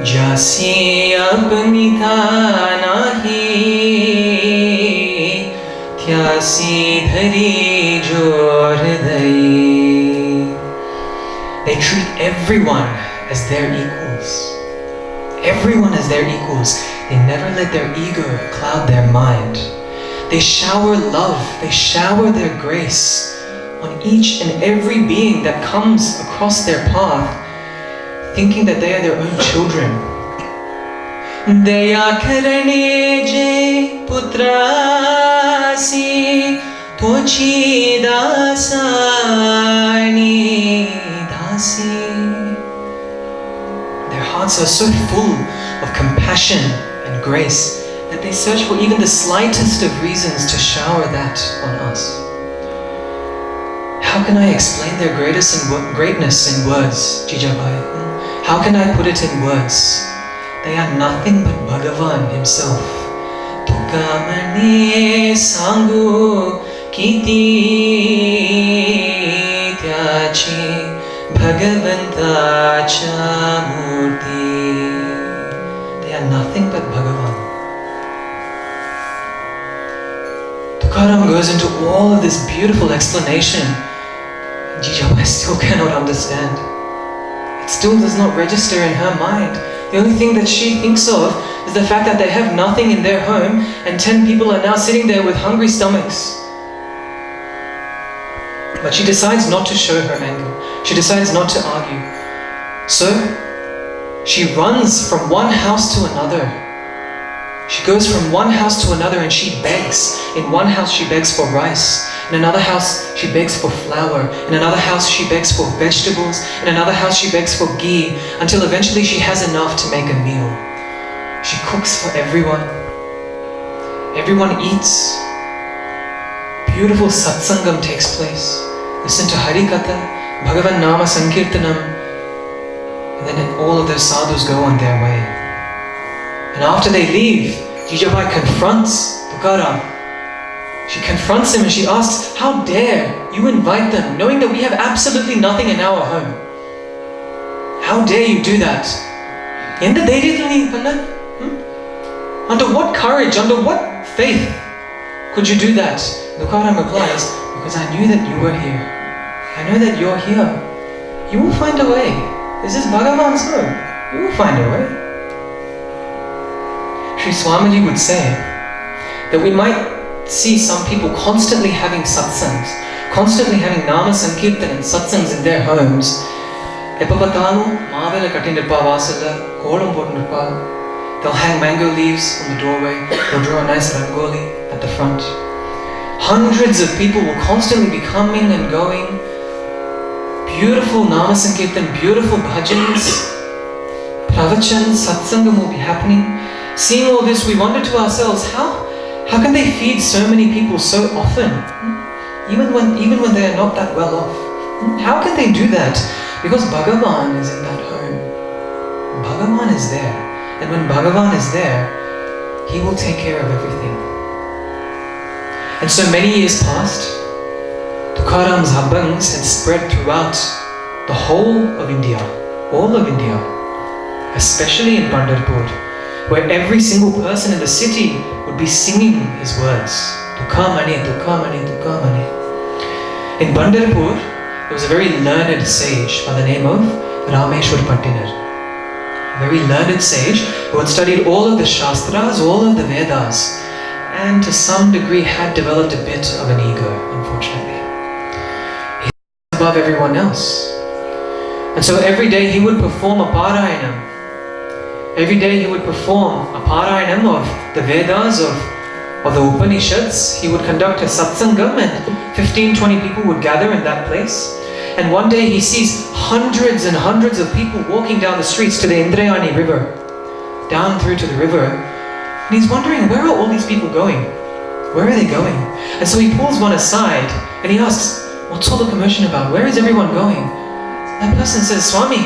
Jasi apni nahi, tyasi dhari jo hriday. They treat everyone as their equals. Everyone as their equals. They never let their ego cloud their mind. They shower love, they shower their grace on each and every being that comes across their path, thinking that they are their own children. Daya karane je putrasi tochi dasani dasi. Their hearts are so full of compassion and grace that they search for even the slightest of reasons to shower that on us. How can I explain their greatness in words, Jijabai? How can I put it in words? They are nothing but Bhagavan himself. Tukamani sangu kiti tyachi Bhagavanta chamurti. They are nothing but Bhagavan. Tukaram goes into all of this beautiful explanation. Jijabai still cannot understand. It still does not register in her mind. The only thing that she thinks of is the fact that they have nothing in their home and 10 people are now sitting there with hungry stomachs. But she decides not to show her anger. She decides not to argue. So, she runs from one house to another. She goes from one house to another and she begs. In one house she begs for rice. In another house she begs for flour. In another house she begs for vegetables. In another house she begs for ghee, until eventually she has enough to make a meal. She cooks for everyone. Everyone eats. Beautiful satsangam takes place. Listen to Harikatha, Bhagavan Nama Sankirtanam, and then all of those sadhus go on their way. And after they leave, Jijabai confronts Tukaram. She confronts him and she asks, how dare you invite them, knowing that we have absolutely nothing in our home? How dare you do that? Under what courage, under what faith could you do that? Tukaram replies, because I knew that you were here. I know that you're here. You will find a way. This is Bhagavan's home. You will find a way. Sri Swamiji would say that we might see some people constantly having satsangs, constantly having nama sankirtan and satsangs in their homes. They'll hang mango leaves on the doorway, they'll draw a nice rangoli at the front. Hundreds of people will constantly be coming and going. Beautiful nama sankirtan, beautiful bhajans, pravachan, satsangam will be happening. Seeing all this, we wonder to ourselves, how can they feed so many people so often? Even when they are not that well off. How can they do that? Because Bhagavan is in that home. Bhagavan is there. And when Bhagavan is there, he will take care of everything. And so many years passed. Tukaram's abhangs had spread throughout the whole of India, all of India, especially in Pandarpur, where every single person in the city would be singing his words. Tukamani, Tukamani, Tukamani. In Pandarpur, there was a very learned sage by the name of Rameshwar Pattinar. A very learned sage who had studied all of the Shastras, all of the Vedas, and to some degree had developed a bit of an ego, unfortunately. He was above everyone else. And so every day he would perform a Parayanam. Every day he would perform a Parayanam of the Vedas, of the Upanishads. He would conduct a satsangam and 15-20 people would gather in that place. And one day he sees hundreds and hundreds of people walking down the streets to the Indrayani river, down through to the river. And he's wondering, where are all these people going? Where are they going? And so he pulls one aside and he asks, what's all the commotion about? Where is everyone going? That person says, Swami,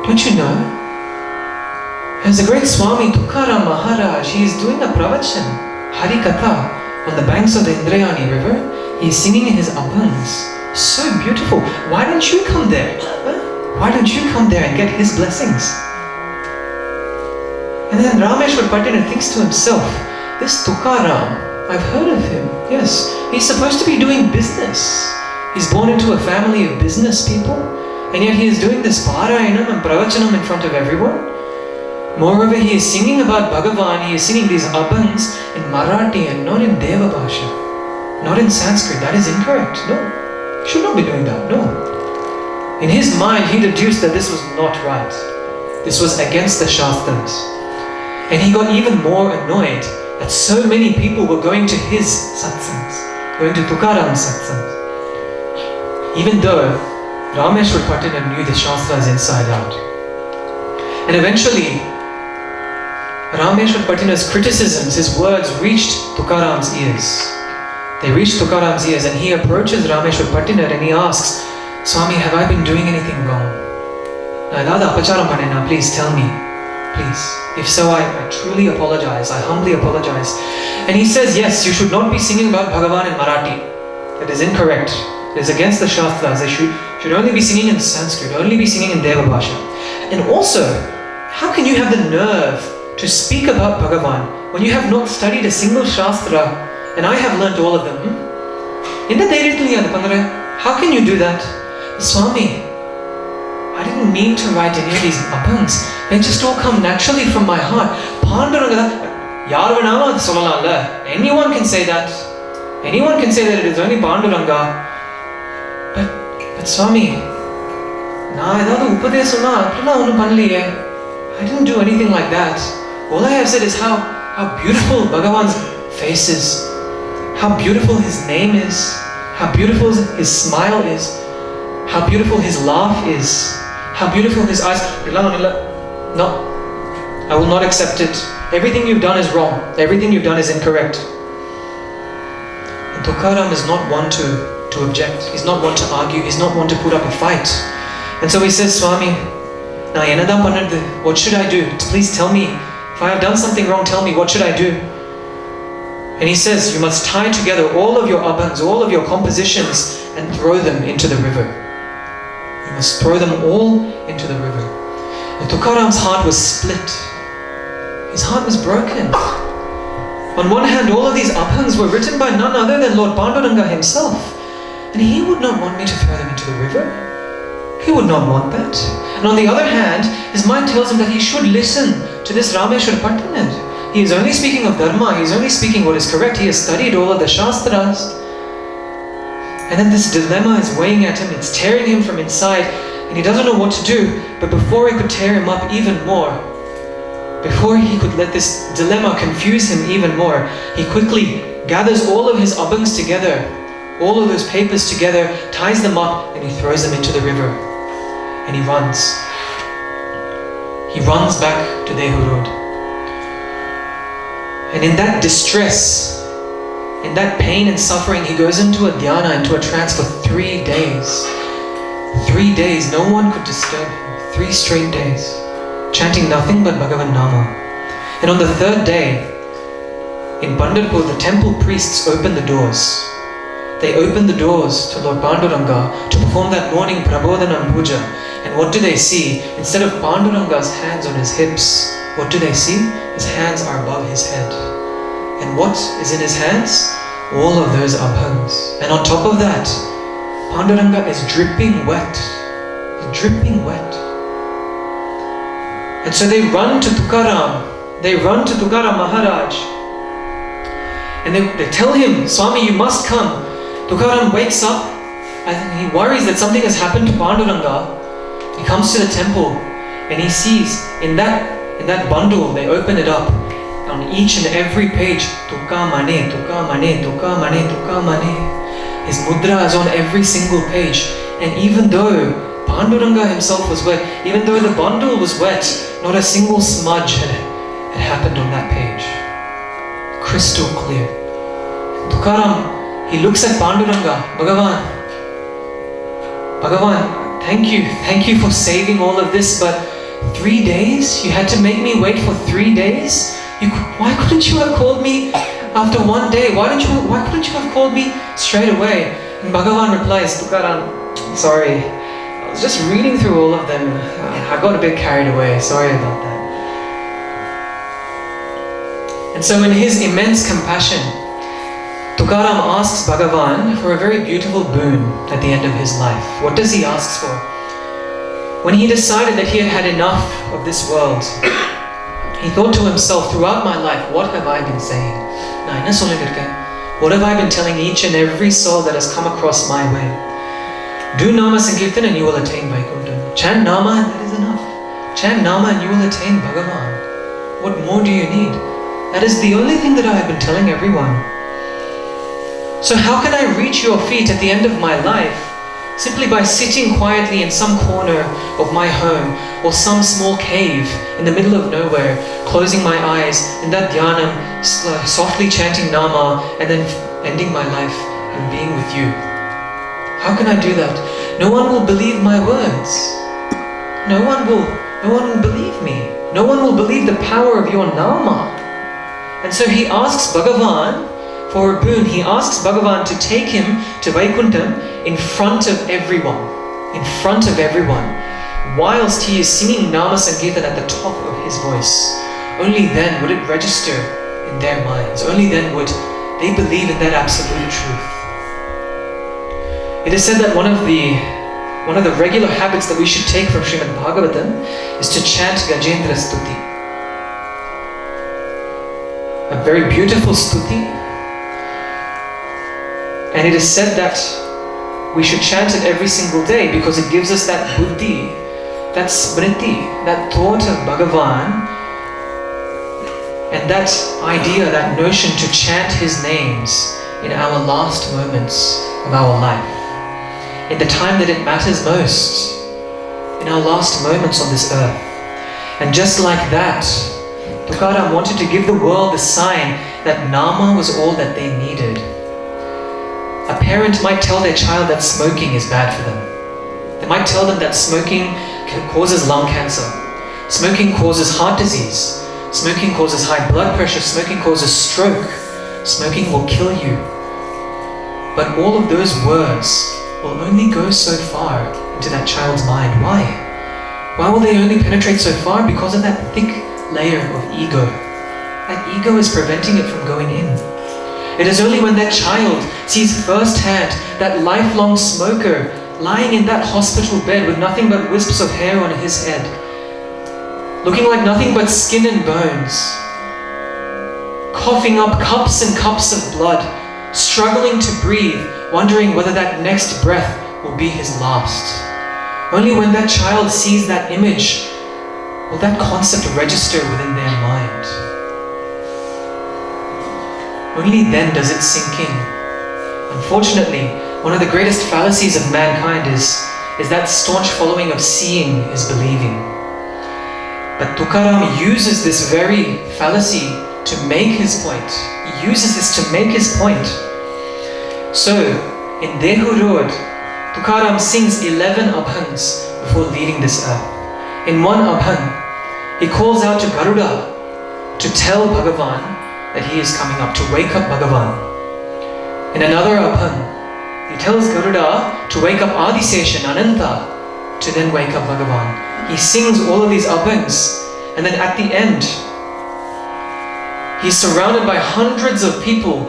don't you know? There's a great Swami, Tukaram Maharaj. He is doing a pravachan, Harikatha, on the banks of the Indrayani river. He's singing his abhangs. So beautiful. Why don't you come there? Why don't you come there and get his blessings? And then Rameshwar Pattina thinks to himself, this Tukaram, I've heard of him. Yes, he's supposed to be doing business. He's born into a family of business people, and yet he is doing this Parayanam and Pravachanam in front of everyone. Moreover, he is singing about Bhagavan, he is singing these abhangs in Marathi and not in Deva Bhasha, not in Sanskrit. That is incorrect. No, he should not be doing that. No. In his mind, he deduced that this was not right. This was against the Shastras. And he got even more annoyed that so many people were going to his satsangs, going to Tukaram's satsangs. Even though Rameshwar Pattina knew the Shastras inside out. And eventually, Rameshwar Pattina's criticisms, his words reached Tukaram's ears. They reached Tukaram's ears, and he approaches Rameshwar Pattina and he asks, Swami, have I been doing anything wrong? Please tell me. Please. If so, I truly apologize. I humbly apologize. And he says, yes, you should not be singing about Bhagavan in Marathi. That is incorrect. It is against the Shastras. They should only be singing in Sanskrit, only be singing in Deva Bhasha. And also, how can you have the nerve to speak about Bhagavan when you have not studied a single Shastra and I have learnt all of them? How can you do that? Swami, I didn't mean to write any of these abhangs. They just all come naturally from my heart. Anyone can say that. Anyone can say that it is only Panduranga. But Swami, I didn't do anything like that. All I have said is how beautiful Bhagavan's face is, how beautiful his name is, how beautiful his smile is, how beautiful his laugh is, how beautiful his eyes. No, I will not accept it. Everything you've done is wrong. Everything you've done is incorrect. And Tukaram is not one to object. He's not one to argue. He's not one to put up a fight. And so he says, Swami, what should I do? Please tell me. If I have done something wrong, tell me, what should I do? And he says, you must tie together all of your abhangs, all of your compositions, and throw them into the river. You must throw them all into the river. And Tukaram's heart was split. His heart was broken. On one hand, all of these abhangs were written by none other than Lord Panduranga himself. And he would not want me to throw them into the river. He would not want that. And on the other hand, his mind tells him that he should listen to this Rameshwar Pattina. He is only speaking of Dharma. He is only speaking what is correct. He has studied all of the Shastras. And then this dilemma is weighing at him. It's tearing him from inside. And he doesn't know what to do. But before it could tear him up even more, before he could let this dilemma confuse him even more, he quickly gathers all of his abhangs together, all of those papers together, ties them up, and he throws them into the river. And he runs. He runs back to Dehu Road. And in that distress, in that pain and suffering, he goes into a dhyana, into a trance for 3 days. 3 days, no one could disturb him. 3 straight days, chanting nothing but Bhagavan Nama. And on the 3rd day, in Pandarpur, the temple priests opened the doors. They opened the doors to Lord Panduranga to perform that morning Prabodhanam Puja. And what do they see? Instead of Panduranga's hands on his hips, what do they see? His hands are above his head. And what is in his hands? All of those abhangs. And on top of that, Panduranga is dripping wet. Dripping wet. And so they run to Tukaram. They run to Tukaram Maharaj. And they tell him, Swami, you must come. Tukaram wakes up and he worries that something has happened to Panduranga. He comes to the temple and he sees in that bundle, they open it up. On each and every page, Tuka Mane, Tuka Mane, Tuka Mane, Tuka Mane. His mudra is on every single page. And even though Panduranga himself was wet, even though the bundle was wet, not a single smudge had happened on that page. Crystal clear. Tukaram, he looks at Panduranga, Bhagavan, thank you for saving all of this, but 3 days? You had to make me wait for 3 days? Why couldn't you have called me after 1 day? Why couldn't you have called me straight away? And Bhagavan replies, Tukaram, sorry, I was just reading through all of them. I got a bit carried away, sorry about that. And so in his immense compassion, Tukaram asks Bhagavan for a very beautiful boon at the end of his life. What does he ask for? When he decided that he had had enough of this world, he thought to himself, throughout my life, what have I been saying? What have I been telling each and every soul that has come across my way? Do Nama Sankirtan and you will attain Vaikuntha. Chant Nama and that is enough. Chant Nama and you will attain Bhagavan. What more do you need? That is the only thing that I have been telling everyone. So how can I reach your feet at the end of my life? Simply by sitting quietly in some corner of my home or some small cave in the middle of nowhere, closing my eyes in that dhyanam, softly chanting Nama and then ending my life and being with you. How can I do that? No one will believe my words. No one will believe me. No one will believe the power of your Nama. And so he asks Bhagavan for a boon. He asks Bhagavan to take him to Vaikuntha in front of everyone. In front of everyone. Whilst he is singing Nama Sankirtan at the top of his voice. Only then would it register in their minds. Only then would they believe in that absolute truth. It is said that one of the regular habits that we should take from Srimad Bhagavatam is to chant Gajendra Stuti. A very beautiful stuti, and it is said that we should chant it every single day because it gives us that buddhi, that smriti, that thought of Bhagavan, and that idea, that notion to chant his names in our last moments of our life, in the time that it matters most, in our last moments on this earth. And just like that, Tukaram wanted to give the world the sign that Nama was all that they needed. A parent might tell their child that smoking is bad for them. They might tell them that smoking causes lung cancer. Smoking causes heart disease. Smoking causes high blood pressure. Smoking causes stroke. Smoking will kill you. But all of those words will only go so far into that child's mind. Why? Why will they only penetrate so far? Because of that thick layer of ego. That ego is preventing it from going in. It is only when that child sees firsthand that lifelong smoker lying in that hospital bed with nothing but wisps of hair on his head, looking like nothing but skin and bones, coughing up cups and cups of blood, struggling to breathe, wondering whether that next breath will be his last. Only when that child sees that image will that concept register within their mind. Only then does it sink in. Unfortunately, one of the greatest fallacies of mankind is that staunch following of seeing is believing. But Tukaram uses this very fallacy to make his point. He uses this to make his point. So, in Dehu Road, Tukaram sings 11 abhangs before leaving this earth. In one abhang, he calls out to Garuda to tell Bhagavan that he is coming up, to wake up Bhagavan. In another abhang, he tells Garuda to wake up Adisesha and Ananta to then wake up Bhagavan. He sings all of these abhangs, and then at the end, he's surrounded by hundreds of people,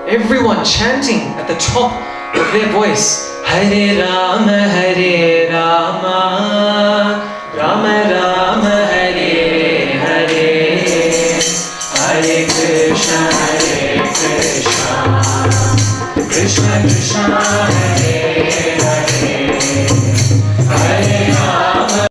everyone chanting at the top of their voice, Hare Rama, Hare Rama, Rama Rama, Hare Hare, Hare Krishna, Krishna Krishna, Hare